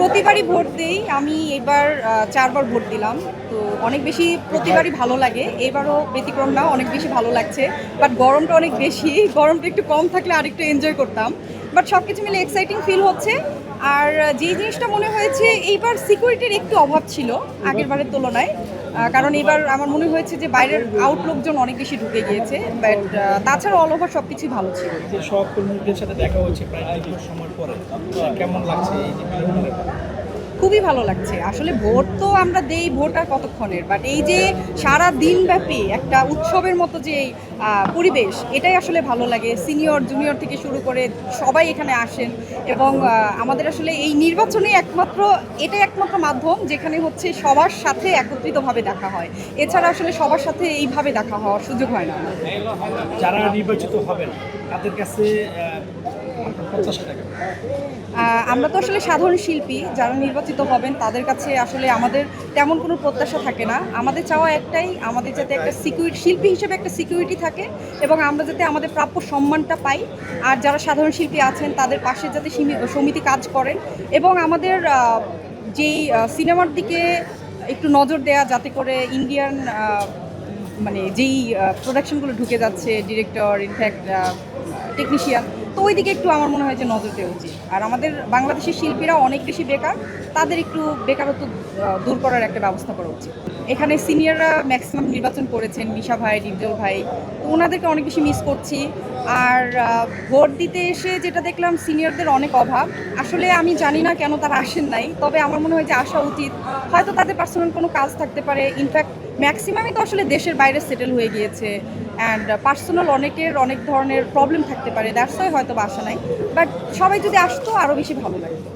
প্রতিবারই ভোট দেই। আমি এবার ৪ বার ভোট দিলাম। তো অনেক বেশি প্রতিবারই ভালো লাগে। এবারও ব্যতিক্রম না, অনেক বেশি ভালো লাগছে। বাট গরমটা অনেক বেশি। গরমটা একটু কম থাকলে আরেকটু এনজয় করতাম। বাট সবকিছু মিলে এক্সাইটিং ফিল হচ্ছে। আর যেই জিনিসটা মনে হয়েছে এইবার সিকিউরিটির একটু অভাব ছিল আগেরবারের তুলনায়। কারণ এবার আমার মনে হয়েছে যে বাইরের আউট লোকজন অনেক বেশি ঢুকে গিয়েছে। বাট তাছাড়া অল ওভার সবকিছুই ভালো ছিল। যে সব কর্মীদের সাথে দেখা হয়েছে প্রায় দীর্ঘ সময় পরে, কেমন লাগছে এই যে বিরোধীরা? খুবই ভালো লাগছে। আসলে ভোট তো আমরা দেই, ভোট আর কতক্ষণের। বাট এই যে সারা দিনব্যাপী একটা উৎসবের মতো যে পরিবেশ, এটাই আসলে ভালো লাগে। সিনিয়র, জুনিয়র থেকে শুরু করে সবাই এখানে আসেন এবং আমাদের আসলে এই নির্বাচনে এটাই একমাত্র মাধ্যম যেখানে হচ্ছে সবার সাথে একত্রিতভাবে দেখা হয়। এছাড়া আসলে সবার সাথে এইভাবে দেখা হওয়ার সুযোগ হয় না। যারা নির্বাচিত হবেন তাদের কাছে আপনার প্রত্যাশাটা কেমন? আমরা তো আসলে সাধারণ শিল্পী, যারা নির্বাচিত হবেন তাদের কাছে আসলে আমাদের তেমন কোনো প্রত্যাশা থাকে না। আমাদের চাওয়া একটাই, আমাদের যাতে একটা শিল্পী হিসেবে একটা সিকিউরিটি থাকে এবং আমরা যাতে আমাদের প্রাপ্য সম্মানটা পাই। আর যারা সাধারণ শিল্পী আছেন তাদের পাশে যাতে সমিতি কাজ করেন এবং আমাদের যেই সিনেমার দিকে একটু নজর দেয়া, যাতে করে ইন্ডিয়ান মানে যেই প্রোডাকশনগুলো ঢুকে যাচ্ছে, ডিরেক্টর, ইনফ্যাক্ট টেকনিশিয়ান, তো ওই দিকে একটু আমার মনে হয় যে নজর দেওয়া উচিত। আর আমাদের বাংলাদেশের শিল্পীরা অনেক বেশি বেকার, তাদের একটু বেকারত্ব দূর করার একটা ব্যবস্থা করা উচিত। এখানে সিনিয়ররা ম্যাক্সিমাম নির্বাচন করেছেন, মিশা ভাই, ডিপজল ভাই, তো ওনাদেরকে অনেক বেশি মিস করছি। আর ভোট দিতে এসে যেটা দেখলাম, সিনিয়রদের অনেক অভাব। আসলে আমি জানি না কেন তারা আসেন নাই, তবে আমার মনে হয় যে আসা উচিত। হয়তো তাদের পার্সোনাল কোনো কাজ থাকতে পারে। ইনফ্যাক্ট ম্যাক্সিমামই তো আসলে দেশের বাইরে সেটেল হয়ে গিয়েছে অ্যান্ড পার্সোনাল অনেক ধরনের প্রবলেম থাকতে পারে, দ্যাটস ওয়াই হয়তো বা আসা নাই। বাট সবাই যদি আসতো আরও বেশি ভালো লাগতো।